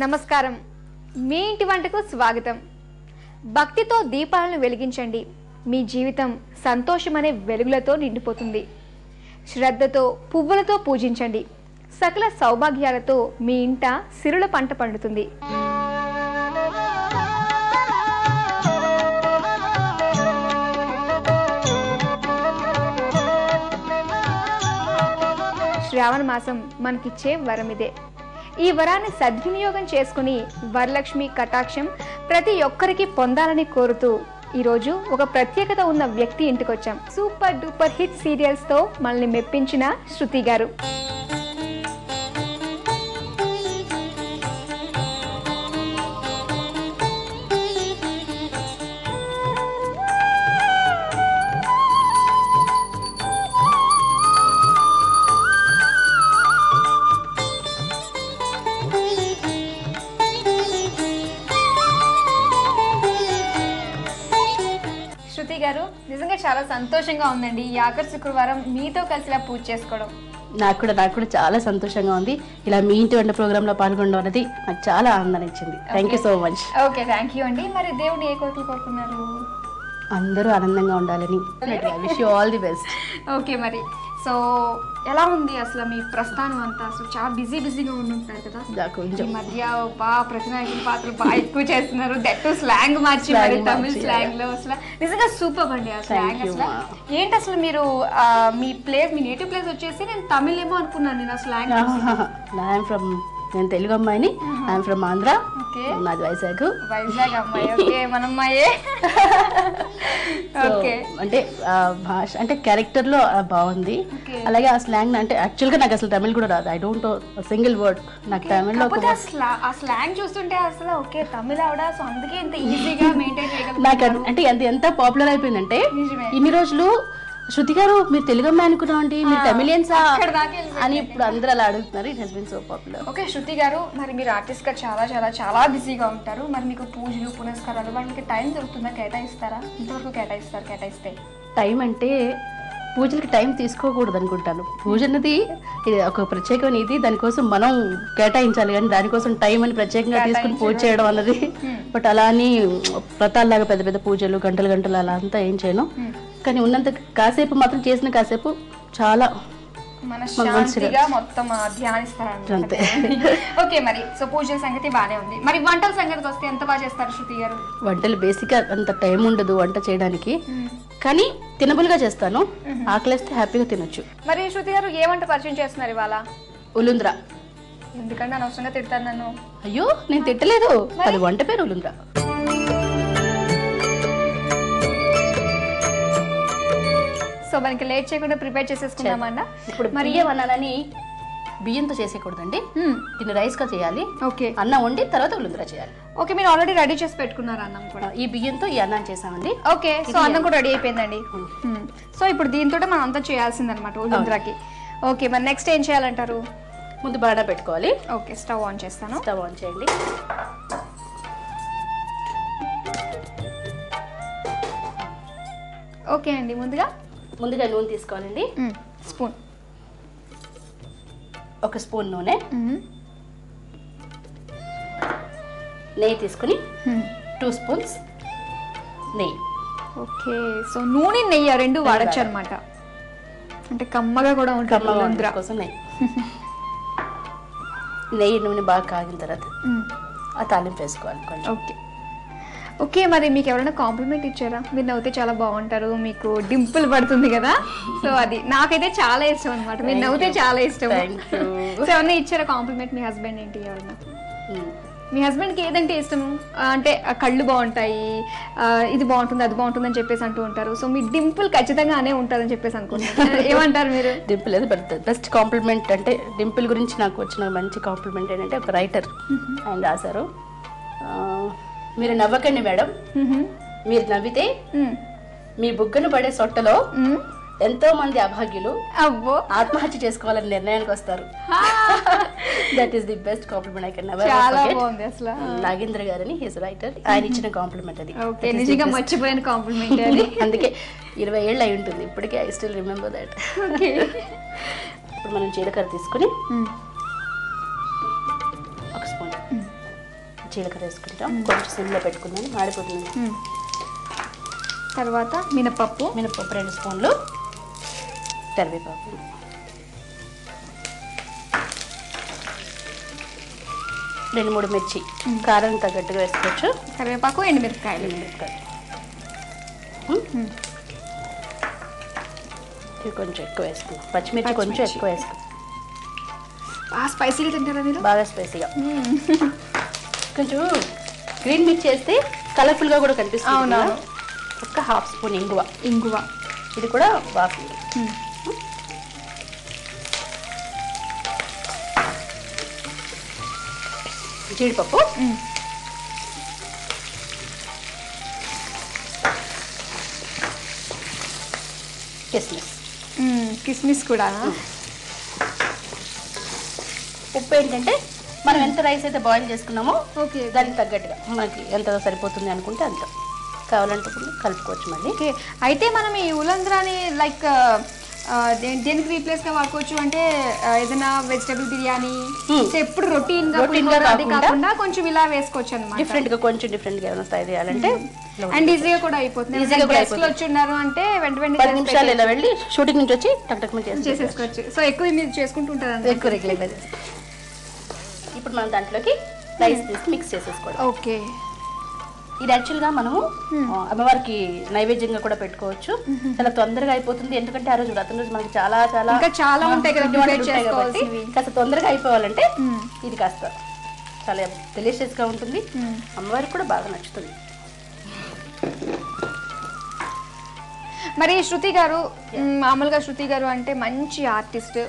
నమస్కారం. మీ ఇంటి వంటకు స్వాగతం. భక్తితో దీపాలను వెలిగించండి. మీ జీవితం సంతోషమనే వెలుగులతో నిండిపోతుంది. శ్రద్ధతో పువ్వులతో పూజించండి. సకల సౌభాగ్యాలతో మీ ఇంట సిరుల పంట పండుతుంది. శ్రావణ మాసం మనకిచ్చే వరం ఇదే. ఈ వరాన్ని సద్వినియోగం చేసుకుని వరలక్ష్మి కటాక్షం ప్రతి ఒక్కరికి పొందాలని కోరుతూ ఈరోజు ఒక ప్రత్యేకత ఉన్న వ్యక్తి ఇంటికి వచ్చాం. సూపర్ డూపర్ హిట్ సీరియల్స్ తో మనల్ని మెప్పించిన శృతి గారు. శృతి గారు, నిజంగా చాలా సంతోషంగా ఉందండి ఈ ఆఖరి శుక్రవారం మీతో కలిసి ఇలా పూజ చేసుకోవడం. నాకు కూడా చాలా సంతోషంగా ఉంది. ఇలా మీ ఇంటి వంట ప్రోగ్రామ్ లో పాల్గొనడం అనేది నాకు చాలా ఆనందాన్ని ఇచ్చింది. Thank you so much. Okay, thank you అండి. మరి దేవుడు ఏ కోరికలు కోరుకున్నారు? అందరూ ఆనందంగా ఉండాలని. Wish you all the best. Okay, మరి సో ఎలా ఉంది అసలు మీ ప్రస్థానం అంతా? అసలు చాలా బిజీగా ఉంటుంటారు కదా ఈ మధ్య. ప్రతినాయకుల పాత్రలు బాగా ఎక్కువ చేస్తున్నారు. దట్ స్లాంగ్ మార్చి మరి తమిళ స్లాంగ్ లో అసలు నిజంగా సూపర్ అండి ఆ స్లాంగ్. అసలు ఏంటి అసలు మీరు మీ నేటివ్ ప్లేస్ వచ్చేసి నేను తమిళ్ ఏమో అనుకున్నాను నేను ఆ స్లాంగ్. నేను తెలుగు అమ్మాయిని. I'm from Andhra. నాది వైజాగ్ అమ్మాయి. ఓకే, మన అమ్మాయే. ఓకే, అంటే భాష అంటే క్యారెక్టర్ లో బాగుంది. అలాగే ఆ స్లాంగ్ అంటే యాక్చువల్ గా నాకు అసలు తమిళ్ కూడా రాదు. I don't no single word. నాకు తమిళ్ లో ఆ స్లాంగ్ చూస్తుంటే అసలు ఓకే తమిళ ఆవిడ, సో అందుకే ఇంత ఈజీగా మెయింటైన్ చేయగలుగుతారు. నాకు అంటే ఎంత పాపులర్ అయిపోయిందంటే ఇన్ని రోజులు శృతి గారు మీరు తెలుగు అమ్మాయి అనుకున్నామండి, మీరు తమిళియన్సా అని ఇప్పుడు అందరూ అలా అడుగుతున్నారు. It has been so popular. Okay Shruti గారు, మరి మీరు ఆర్టిస్ట్ గా చాలా బిజీగా ఉంటారు. మరి మీకు పూజలు పునస్కారాలు వాటికి టైం దొరుకుతుందా? కేటాయిస్తారా? ఇంతవరకు కేటాయిస్తే టైం అంటే పూజలకి టైం తీసుకోకూడదు అనుకుంటాను. పూజ అన్నది ఇది ఒక ప్రత్యేకమైన ఇది, దానికోసం మనం కేటాయించాలి. కానీ దానికోసం టైం అని ప్రత్యేకంగా తీసుకుని పూజ చేయడం అన్నది. బట్ అలా అని వ్రతాల్లాగా పెద్ద పెద్ద పూజలు గంటలు అలా అంతా ఏం చేయను. కానీ ఉన్నంత కాసేపు మాత్రం చేసిన కాసేపు చాలా మనశ్శాంతిగా మొత్తం ధ్యానిస్తారన్నమాట. ఓకే, మరి సో పూజల సంగతి బానే ఉంది. మరి వంటల సంగతికి వస్తే ఎంత బాగా చేస్తారు శృతి గారు? వంటలు బేసిక్ గా అంత టైం ఉండదు వంట చేయడానికి, కానీ తినబుల్ గా చేస్తాను. ఆకలిస్తే హ్యాపీగా తినొచ్చు. మరి శృతి గారు ఏ వంట పరిచయం చేస్తున్నారు ఇవాళ? ఉలుంద్రా. ఎందుకంటే అనవసరంగా తిడతాను నన్ను. అయ్యో, నేను తిట్టలేదు. అది వంట పేరు ఉలుంద్రా. సో మనకి లేట్ చేయకుండా ప్రిపేర్ చేసేసుకుందామన్నా. ఇప్పుడు బియ్యం అన్నానని బియ్యంతో చేసేయకూడదండి, దీన్ని రైస్ గా చేయాలి. ఓకే, అన్నం వండి తర్వాత ఉలుంద్రా చేయాలి. ఓకే, మీరు ఆల్రెడీ రెడీ చేసి పెట్టుకున్నారు అన్నం కూడా? ఈ బియ్యంతో ఈ అన్నం చేసామండి. ఓకే, సో అన్నం కూడా రెడీ అయిపోయిందండి. సో ఇప్పుడు దీంతో మనం అంతా చేయాల్సిందనమాట ఉలుంద్రాకి. ఓకే, మరి నెక్స్ట్ ఏం చేయాలంటారు? ముందు బాగా పెట్టుకోవాలి. ఓకే, స్టవ్ ఆన్ చేస్తాను. స్టవ్ ఆన్ చేయండి. ఓకే అండి, ముందుగా నూనె తీసుకోవాలండి. ఒక స్పూన్ నూనె, నెయ్యి తీసుకుని 2 స్పూన్స్ నెయ్యి. ఓకే, సో నూనె నెయ్యి రెండు వాడచ్చు అనమాట. అంటే కమ్మగా కూడా ఉంటుంది కోసం నెయ్యి నూనె బాగా కాగిన తర్వాత ఆ తాలింపు వేసుకోవాలి కొంచెం. ఓకే ఓకే, మరి మీకు ఎవరైనా కాంప్లిమెంట్ ఇచ్చారా? మీరు నవ్వుతే చాలా బాగుంటారు, మీకు డింపుల్ పడుతుంది కదా, సో అది నాకైతే చాలా ఇష్టం అనమాట. మీరు నవ్వుతే చాలా ఇష్టం. సో ఎవరైనా ఇచ్చారా కాంప్లిమెంట్? మీ హస్బెండ్ ఏంటి ఎవరైనా? మీ హస్బెండ్కి ఏదంటే ఇష్టం? అంటే కళ్ళు బాగుంటాయి, ఇది బాగుంటుంది అది బాగుంటుంది అని చెప్పేసి అంటూ ఉంటారు. సో మీ డింపుల్ ఖచ్చితంగా అనే ఉంటుందని చెప్పేసి అనుకుంటున్నారు. ఏమంటారు మీరు? డింపుల్ అది బెస్ట్ కాంప్లిమెంట్. అంటే డింపుల్ గురించి నాకు వచ్చిన మంచి కాంప్లిమెంట్ ఏంటంటే ఒక రైటర్ ఆయన రాశారు, మీరు నవ్వకండి మేడం, మీరు నవ్వితే మీ బుగ్గను పడే సొట్టలో ఎంతో మంది అభాగ్యులు ఆత్మహత్య చేసుకోవాలని నిర్ణయానికి వస్తారు. That is the best compliment I can never forget. Nagendra గారని హిస్ రైటర్, ఆయన ఇచ్చిన కాంప్లిమెంట్ అది. నిజంగా మర్చిపోయిన కాంప్లిమెంట్ అది. అందుకే 20 ఏళ్ళు అయి ఉంటుంది ఇప్పటికే. I still remember that. ఇప్పుడు మనం జీలకర్ర తీసుకుని 1 స్పూన్ జీలకర్ర వేసుకుంటాం, కొంచెం సిమ్లో పెట్టుకుందాం, మాడిపోతుంది. తర్వాత మినపప్పు 2 స్పూన్లు, కరివేపాకు, రెండు మూడు మిర్చి, కారం తగ్గట్టుగా వేసుకోవచ్చు, కరివేపాకు, ఎండుమిరపకాయలు. ఇవి కొంచెం ఎక్కువ వేసుకున్నాం, పచ్చిమిర్చి కొంచెం ఎక్కువ వేసుకున్నాం. బాగా స్పైసీగా తింటారా మీరు? బాగా స్పైసీగా. కొంచెం గ్రీన్ మిర్చి వేస్తే కలర్ఫుల్గా కూడా కనిపిస్తుంది. అవునవును. ఒక హాఫ్ స్పూన్ ఇంగువ, ఇది కూడా బాగా. జీడిపప్పు, కిస్మిస్ కూడా. ఉప్పు ఏంటంటే మనం ఎంత రైస్ అయితే బాయిల్ చేసుకున్నామో ఓకే, దానికి తగ్గట్టుగా మనకి ఎంత సరిపోతుంది అనుకుంటే అంత, కావాలంటే కలుపుకోవచ్చు మళ్ళీ. ఓకే, అయితే మనం ఈ ఉలంద్రాని లైక్ దేనికి రీప్లేస్ గా వాడుకోవచ్చు అంటే ఏదైనా వెజిటబుల్ బిర్యానీ ఎప్పుడు రొటీన్ గా అది కాకుండా కొంచెం ఇలా వేసుకోవచ్చు అన్నమాట. డిఫరెంట్ గా, కొంచెం డిఫరెంట్ గా ఏమైనా ట్రై చేయాలంటే అండ్ ఈజీగా కూడా అయిపోతుంది. వచ్చి ఉన్నారు అంటే వెంట 10 నిమిషాలు ఇలా వెళ్ళి షూటింగ్ నుంచి వచ్చి టక్ టక్ చేసేసుకోవచ్చు. సో ఎక్కువ మీరు చేసుకుంటుంటారు ఎక్కువ రెగ్యులర్గా. ఇప్పుడు మనం దాంట్లోకి రైస్ తీసి మిక్స్ చేసేసుకోవడం. ఓకే, ఇది యాక్చువల్గా మనము అమ్మవారికి నైవేద్యంగా కూడా పెట్టుకోవచ్చు. చాలా తొందరగా అయిపోతుంది, ఎందుకంటే ఆ రోజు వ్రతం రోజు మనకి చాలా ఉంటాయి కాబట్టి కాస్త తొందరగా అయిపోవాలంటే ఇది కాస్త చాలా డెలిషియస్గా ఉంటుంది, అమ్మవారికి కూడా బాగా నచ్చుతుంది. మరి శృతి గారు, మామూలుగా శృతి గారు అంటే మంచి ఆర్టిస్ట్,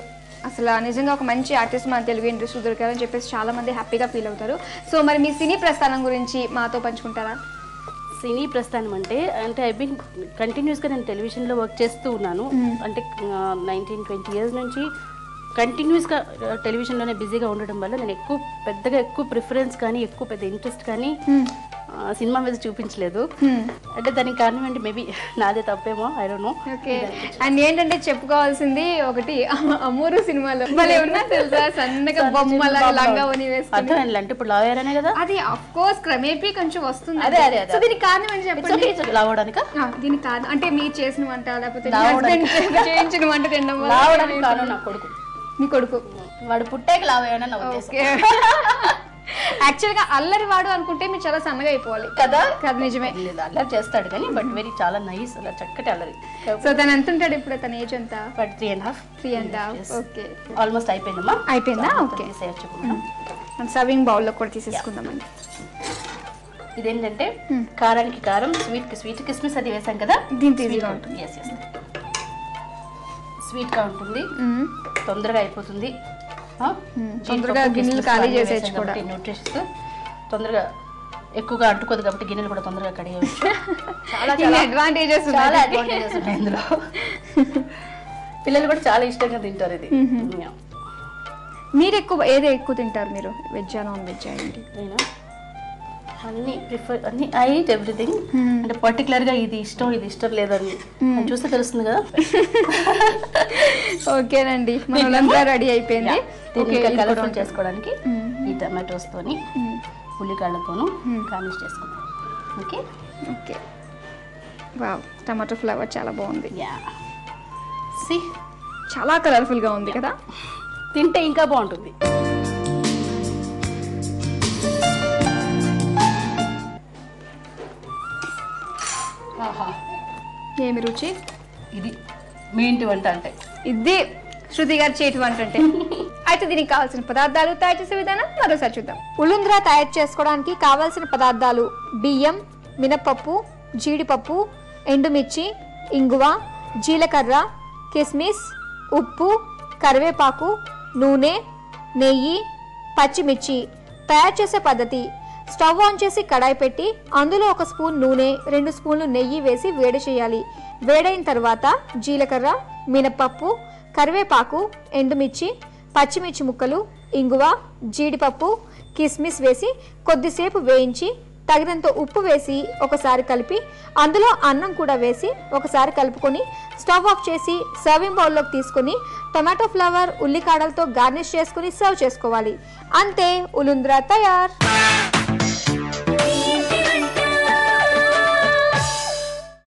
అసలు నిజంగా ఒక మంచి ఆర్టిస్ట్ మన తెలుగు ఇండస్ట్రీ దొరికారని చెప్పేసి చాలా మంది హ్యాపీగా ఫీల్ అవుతారు. సో మరి మీ సినీ ప్రస్థానం గురించి మాతో పంచుకుంటారా? సినీ ప్రస్థానం అంటే ఐ బీన్ కంటిన్యూస్గా నేను టెలివిజన్లో వర్క్ చేస్తూ ఉన్నాను. అంటే 19-20 years నుంచి కంటిన్యూస్గా టెలివిజన్లోనే బిజీగా ఉండడం వల్ల నేను ఎక్కువ ప్రిఫరెన్స్ కానీ పెద్ద ఇంట్రెస్ట్ కానీ సినిమా మీద చూపించలేదు. అంటే దానికి కారణం అంటే మేబీ నాదే తప్పేమో, I don't know. Okay, and ఏంటంటే చెప్పుకోవాల్సింది ఒకటి, అమూరు సినిమాలో భలే ఉన్నా తెలుసా, సన్నగా బొమ్మల లంగా అర్థం అంటే ఇప్పుడు లావయ్యారనే కదా, అది ఆఫ్ కోర్స్ క్రమేపీ కొంచెం వస్తుంది. అదే సో దీనికి కారణం అని చెప్పండి. లావడానికి దీనికి కారణం అంటే మీరు చేసిన వంట లేకపోతే చేయించిన వంట తినడం వల్ల? లావడానికి కారణం నా కొడుకు. మీ కొడుకు? వాడు పుట్టాక లావయ్యానని నా ఉద్దేశం. యాక్చువల్ గా అల్లరి వాడు అనుకుంటే మీరు చాలా సన్నగా అయిపోవాలి కదా. నిజమే, అల్లరి చేస్తాడు కానీ బట్ వెరీ చాలా నైస్, అలా చక్కటి అల్లరి. సో తను ఎంత ఉంటాడు ఇప్పుడు? తన ఏజ్ ఎంత? 3.5. ఓకే, ఆల్మోస్ట్ అయిపోయిందమ్మా. అయిపోయిందా? ఓకే, సర్వింగ్ బౌల్ లో కూడా తీసేసుకుందామండి. ఇదేంటంటే కారానికి కారం, స్వీట్ కి స్వీట్, కిస్మిస్ అది వేసాం కదా, దీని ఈజీగా ఉంటుంది. స్వీట్ గా ఉంటుంది, తొందరగా అయిపోతుంది, తొందరగా గిన్నెలు ఖాళీ చేసేయచ్చు కూడా. న్యూట్రిషన్స్ తొందరగా ఎక్కువగా అంటుకోదు కాబట్టి గిన్నెలు కూడా తొందరగా కడిగేయచ్చు. చాలా అడ్వాంటేజెస్ ఉన్నాయి ఇందులో. పిల్లలు కూడా చాలా ఇష్టంగా తింటారు ఇది. మీరు ఏది ఎక్కువ తింటారు? మీరు వెజ్జా నాన్ వెజ్జా ఏంటి? అన్ని ప్రిఫర్, అన్ని ఐ ఈట్ ఎవ్రీథింగ్. అంటే పర్టికులర్గా ఇది ఇష్టం లేదని చూస్తే తెలుస్తుంది కదా. ఓకేనండి, మనంతా రెడీ అయిపోయింది. కలర్ఫుల్ చేసుకోవడానికి ఈ టమాటోస్తోని ఉల్లికాయలతోనూ గార్నిష్ చేసుకుందాం. Okay okay, wow, tomato flavour చాలా బాగుంది. చాలా కలర్ఫుల్గా ఉంది కదా, తింటే ఇంకా బాగుంటుంది. ఏమి రుచి! ఇది మీ ఇంటి వంట అంటే ఇది శృతి గారి చేతి వంట అంటే. అయితే దీనికి కావాల్సిన పదార్థాలు, తయారు చేసే విధానం మరోసారి చూద్దాం. ఉలుంద్రా తయారు చేసుకోవడానికి కావాల్సిన పదార్థాలు: బియ్యం, మినపప్పు, జీడిపప్పు, ఎండుమిర్చి, ఇంగువ, జీలకర్ర, కిస్మిస్, ఉప్పు, కరివేపాకు, నూనె, నెయ్యి, పచ్చిమిర్చి. తయారు చేసే పద్ధతి: స్టవ్ ఆన్ చేసి కడాయి పెట్టి అందులో 1 స్పూన్ నూనె, 2 స్పూన్లు నెయ్యి వేసి వేడి చేయాలి. వేడైన తర్వాత జీలకర్ర, మినపప్పు, కరివేపాకు, ఎండుమిర్చి, పచ్చిమిర్చి ముక్కలు, ఇంగువ, జీడిపప్పు, కిస్మిస్ వేసి కొద్దిసేపు వేయించి తగినంత ఉప్పు వేసి ఒకసారి కలిపి అందులో అన్నం కూడా వేసి ఒకసారి కలుపుకొని స్టవ్ ఆఫ్ చేసి సర్వింగ్ బౌల్లోకి తీసుకొని టొమాటో ఫ్లేవర్, ఉల్లికాడలతో గార్నిష్ చేసుకుని సర్వ్ చేసుకోవాలి. అంతే, ఉలుంద్రా తయార్.